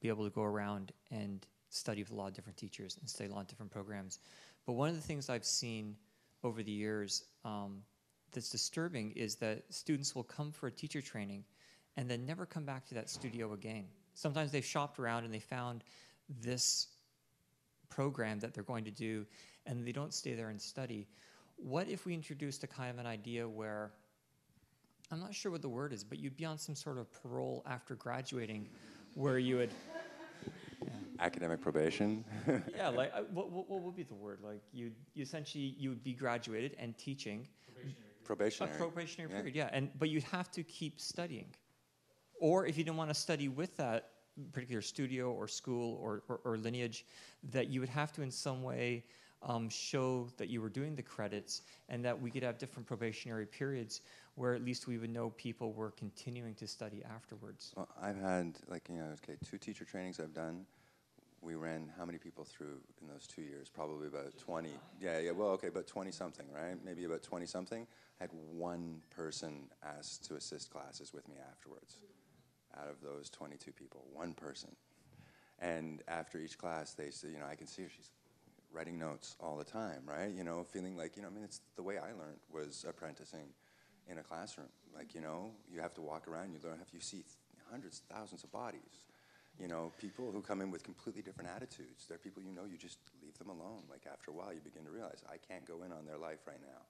be able to go around and study with a lot of different teachers and study a lot of different programs. But one of the things I've seen over the years that's disturbing is that students will come for a teacher training and then never come back to that studio again. Sometimes they've shopped around and they found this program that they're going to do, and they don't stay there and study. What if we introduced a kind of an idea where, I'm not sure what the word is, but you'd be on some sort of parole after graduating, where you would... Academic probation? Yeah, like, what would be the word? Like, you essentially, you would be graduated and teaching. Probationary. A probationary period, yeah. But you'd have to keep studying. Or if you didn't want to study with that particular studio or school or lineage, that you would have to in some way show that you were doing the credits, and that we could have different probationary periods where at least we would know people were continuing to study afterwards. Well, I've had, like, 2 teacher trainings I've done. We ran how many people through in those 2 years? Probably about 20. Yeah, well, okay, about 20-something, right? Maybe about 20-something. I had one person asked to assist classes with me afterwards. Out of those 22 people, one person. And after each class, they said, I can see her, she's writing notes all the time, right? Feeling like, it's the way I learned was apprenticing in a classroom. Like, you have to walk around, you see hundreds, thousands of bodies. People who come in with completely different attitudes. They're people you just leave them alone. Like, after a while, you begin to realize, I can't go in on their life right now.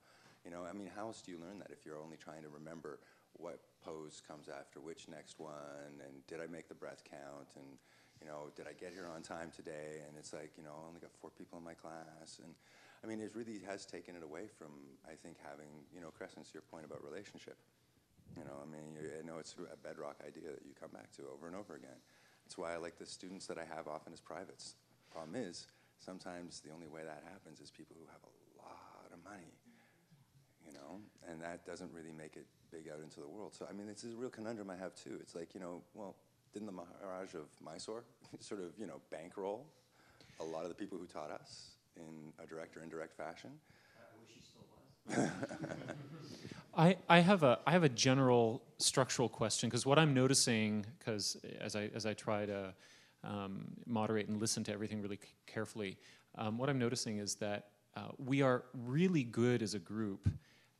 How else do you learn that if you're only trying to remember what pose comes after which next one, and did I make the breath count, and did I get here on time today? And it's like, I only got 4 people in my class, and it really has taken it away from, I think, having, Crescent, to your point about relationship. I know it's a bedrock idea that you come back to over and over again. That's why I like the students that I have often as privates. Problem is, sometimes the only way that happens is people who have a lot of money, and that doesn't really make it big out into the world. So, it's a real conundrum I have too. It's like, well, didn't the Maharaj of Mysore sort of, bankroll a lot of the people who taught us in a direct or indirect fashion? I wish he still was. I have a general structural question, because what I'm noticing, because as I try to moderate and listen to everything really carefully, what I'm noticing is that we are really good as a group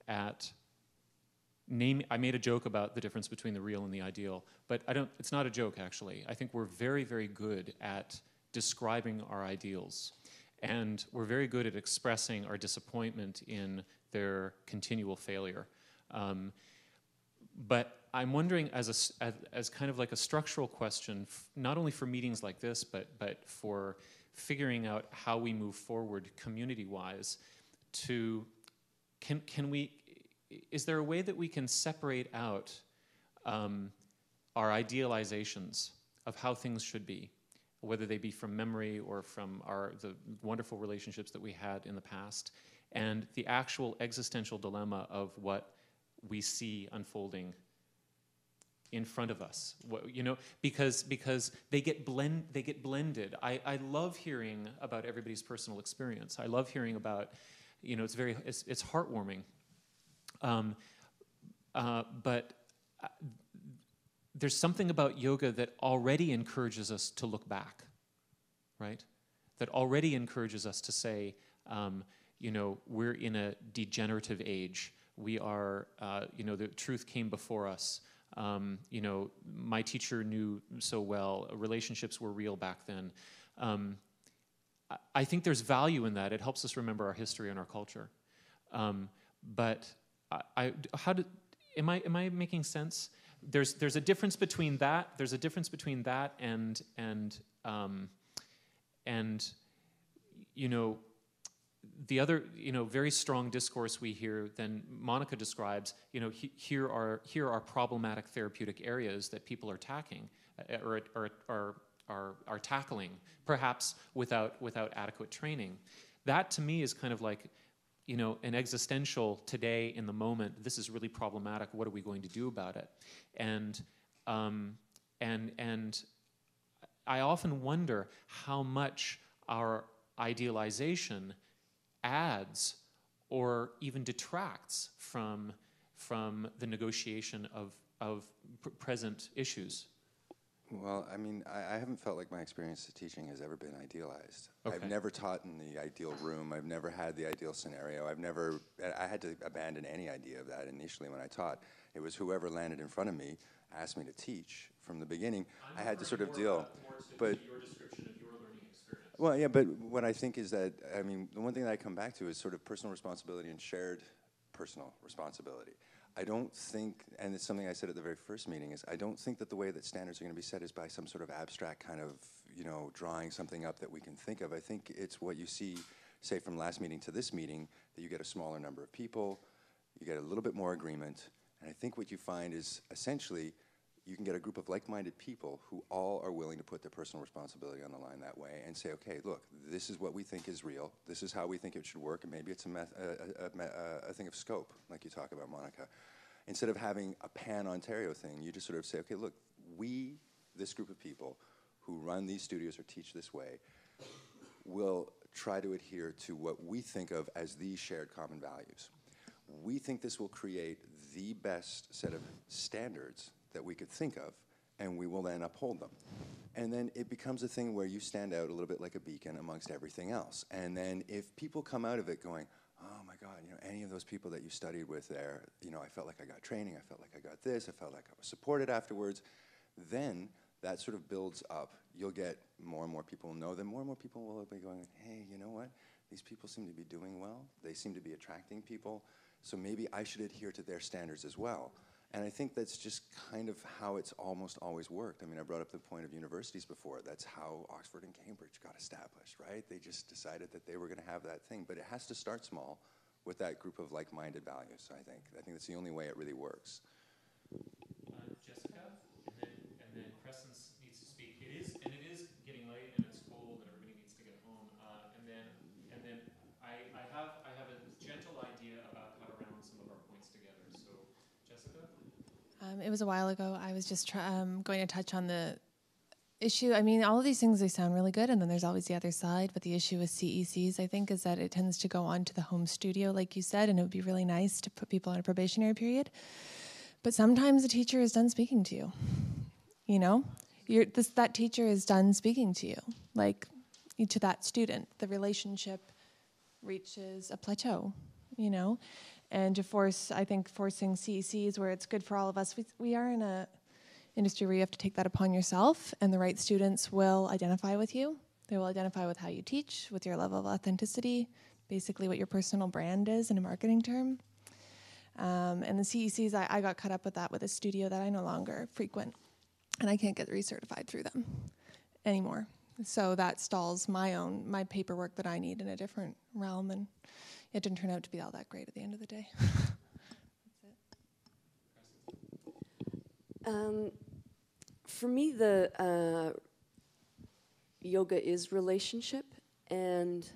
at I made a joke about the difference between the real and the ideal, but it's not a joke, actually. I think we're very, very good at describing our ideals, and we're very good at expressing our disappointment in their continual failure. But I'm wondering, as kind of like a structural question, not only for meetings like this, but for figuring out how we move forward community-wise, is there a way that we can separate out our idealizations of how things should be, whether they be from memory or from the wonderful relationships that we had in the past, and the actual existential dilemma of what we see unfolding in front of us? Because they get blended. I love hearing about everybody's personal experience. I love hearing about, it's heartwarming. But there's something about yoga that already encourages us to look back, right? That already encourages us to say, we're in a degenerative age. We are, the truth came before us. My teacher knew so well. Relationships were real back then. I think there's value in that. It helps us remember our history and our culture. But am I making sense? There's a difference between that. There's a difference between that and the other, very strong discourse we hear. Then Monica describes, here are problematic therapeutic areas that people are tackling, are tackling, perhaps without adequate training. That to me is kind of like, an existential today in the moment. This is really problematic. What are we going to do about it? And I often wonder how much our idealization adds or even detracts from the negotiation of present issues. Well, I mean, I haven't felt like my experience of teaching has ever been idealized. Okay. I've never taught in the ideal room. I've never had the ideal scenario. I had to abandon any idea of that initially when I taught. It was whoever landed in front of me, asked me to teach from the beginning. I had to sort of deal. But your description of your learning experience. well, yeah, but what I think is that, I mean, the one thing that I come back to is sort of personal responsibility and shared personal responsibility. I don't think, and it's something I said at the very first meeting, is I don't think that the way that standards are going to be set is by some sort of abstract kind of, drawing something up that we can think of. I think it's what you see, say, from last meeting to this meeting, that you get a smaller number of people, you get a little bit more agreement, and I think what you find is essentially you can get a group of like-minded people who all are willing to put their personal responsibility on the line that way and say, okay, look, this is what we think is real, this is how we think it should work, and maybe it's a thing of scope, like you talk about, Monica. Instead of having a pan-Ontario thing, you just sort of say, okay, look, we, this group of people who run these studios or teach this way, will try to adhere to what we think of as these shared common values. We think this will create the best set of standards that we could think of, and we will then uphold them. And then it becomes a thing where you stand out a little bit like a beacon amongst everything else. And then if people come out of it going, oh my God, any of those people that you studied with there, I felt like I got training, I felt like I got this, I felt like I was supported afterwards, then that sort of builds up. You'll get more and more people know them, more and more people will be going, hey, you know what? These people seem to be doing well, they seem to be attracting people, so maybe I should adhere to their standards as well. And I think that's just kind of how it's almost always worked. I mean, I brought up the point of universities before. That's how Oxford and Cambridge got established, right? They just decided that they were going to have that thing. But it has to start small with that group of like-minded values, I think. I think that's the only way it really works. Jessica, and then Crescence needs to speak. It is getting late and it's cold and everybody needs to get home. And then I have a gentle idea about how to round some of our points together. So, Jessica. It was a while ago. I was just going to touch on the issue. I mean, all of these things, they sound really good, and then there's always the other side. But the issue with CECs, I think, is that it tends to go on to the home studio, like you said, and it would be really nice to put people on a probationary period. But sometimes a teacher is done speaking to you. That teacher is done speaking to you, like to that student. The relationship reaches a plateau, And forcing CECs where it's good for all of us, we are in a industry where you have to take that upon yourself, and the right students will identify with you. They will identify with how you teach, with your level of authenticity, basically what your personal brand is in a marketing term. And the CECs, I got caught up with that with a studio that I no longer frequent, and I can't get recertified through them anymore. So that stalls my paperwork that I need in a different realm, and it didn't turn out to be all that great at the end of the day. That's it. For me, the yoga is relationship, and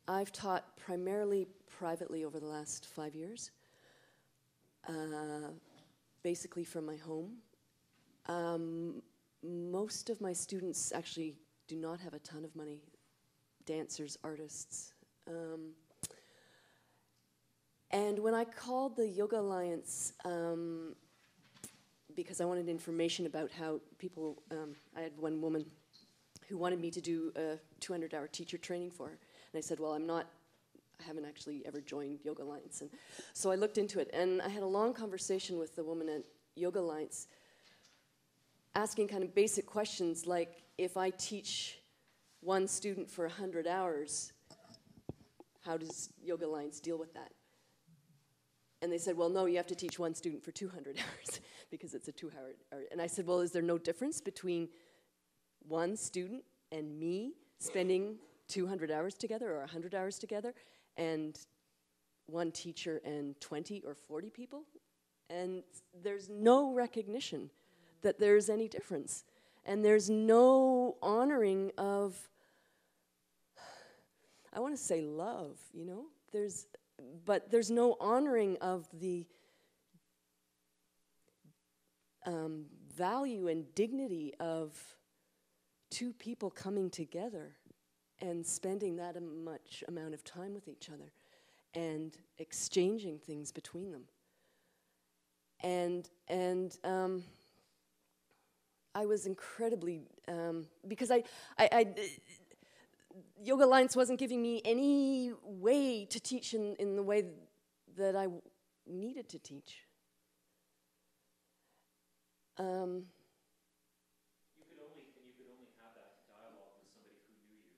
I've taught primarily privately over the last 5 years, basically from my home. Most of my students actually do not have a ton of money, dancers, artists. And when I called the Yoga Alliance, because I wanted information about how people, I had one woman who wanted me to do a 200-hour teacher training for her. And I said, well, I haven't actually ever joined Yoga Alliance. And so I looked into it, and I had a long conversation with the woman at Yoga Alliance, asking kind of basic questions like, if I teach one student for 100 hours, how does Yoga Alliance deal with that? And they said, well, no, you have to teach one student for 200 hours because it's a 2-hour. And I said, well, is there no difference between one student and me spending 200 hours together or 100 hours together and one teacher and 20 or 40 people? And there's no recognition that there's any difference. And there's no honoring of, I want to say love, but there's no honoring of the value and dignity of two people coming together and spending that much amount of time with each other and exchanging things between them. And I was incredibly, because Yoga Alliance wasn't giving me any way to teach in the way that I needed to teach. You could only have that dialogue with somebody who knew you.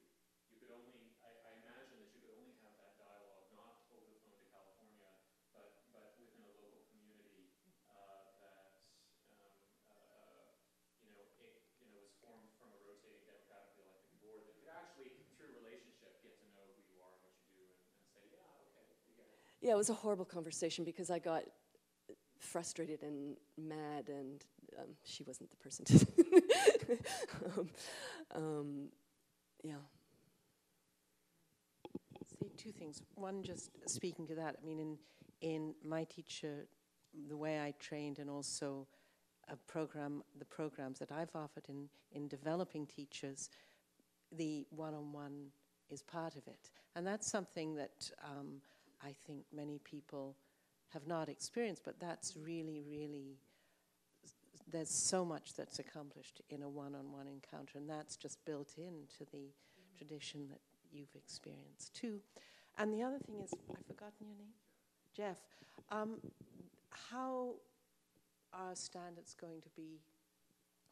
You could only, I imagine that you could only have that dialogue not over the phone to California, but within a local community that was formed from a rotating democratically elected board that could actually, through relationship, get to know who you are and what you do, and say, yeah, okay, we get it. Yeah, it was a horrible conversation because I got frustrated and mad, and she wasn't the person to. Yeah. Say two things. One, just speaking to that. I mean, in my teacher, the way I trained, and also the programs that I've offered in developing teachers, the one-on-one is part of it, and that's something that I think many people have not experienced, but that's really, really, there's so much that's accomplished in a one-on-one encounter, and that's just built into the tradition that you've experienced too. And the other thing is, I've forgotten your name? Jeff. How are standards going to be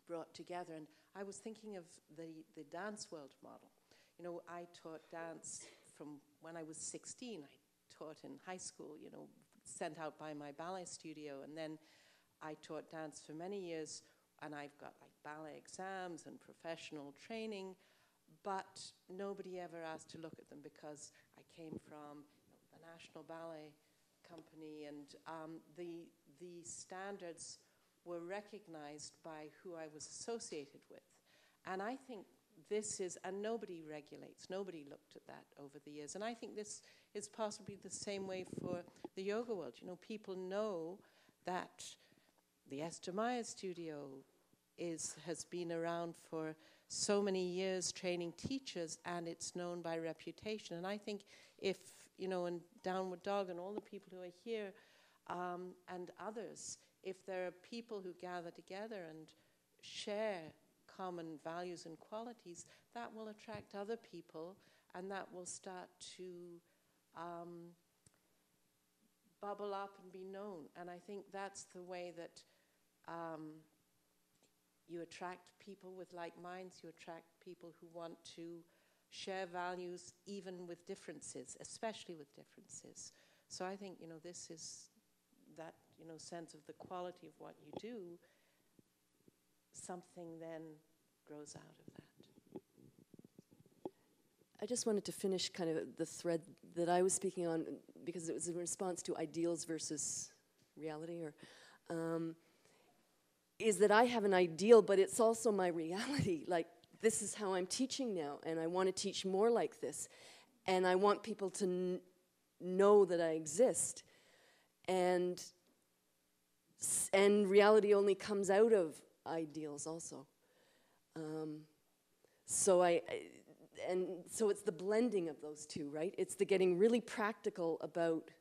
brought together? And I was thinking of the dance world model. You know, I taught dance from when I was 16. I taught in high school, you know, sent out by my ballet studio, and then I taught dance for many years, and I've got like ballet exams and professional training, but nobody ever asked to look at them because I came from the National Ballet Company, and the standards were recognized by who I was associated with. And I think this is, and nobody regulates, nobody looked at that over the years. And I think this is possibly the same way for the yoga world. You know, people know that the Esther Meyer studio has been around for so many years training teachers, and it's known by reputation. And I think if, you know, and Downward Dog and all the people who are here and others, if there are people who gather together and share common values and qualities, that will attract other people, and that will start to bubble up and be known. And I think that's the way that you attract people with like minds, you attract people who want to share values even with differences, especially with differences. So I think, you know, this is that, you know, sense of the quality of what you do, something then grows out of that. I just wanted to finish kind of the thread that I was speaking on, because it was in response to ideals versus reality, or is that I have an ideal, but it's also my reality. Like, this is how I'm teaching now, and I want to teach more like this, and I want people to know that I exist, and reality only comes out of ideals also. So it's the blending of those two, right? It's the getting really practical about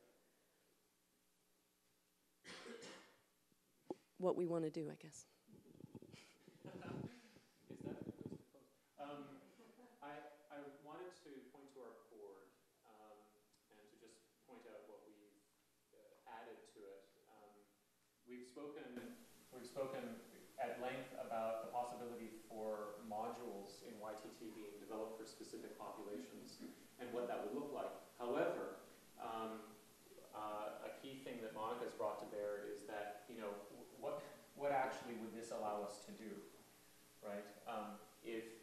what we want to do, I guess. Is that a good place to close? I wanted to point to our board and to just point out what we've added to it. We've spoken at length about the possibility for modules in YTT being developed for specific populations and what that would look like. However, a key thing that Monica's brought to bear is that, you know, what actually would this allow us to do, right? If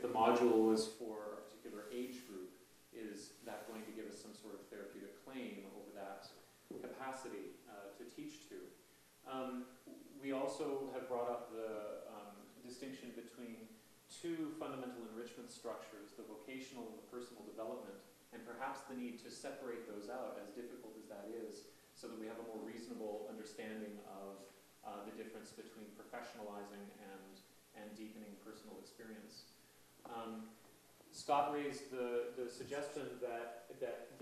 the module was for a particular age group, is that going to give us some sort of therapeutic claim over that capacity to teach to? We also have brought up the distinction between two fundamental enrichment structures, the vocational and the personal development, and perhaps the need to separate those out, as difficult as that is, so that we have a more reasonable understanding of the difference between professionalizing and deepening personal experience. Scott raised the suggestion that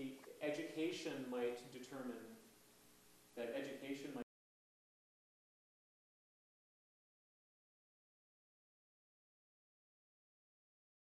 the education might determine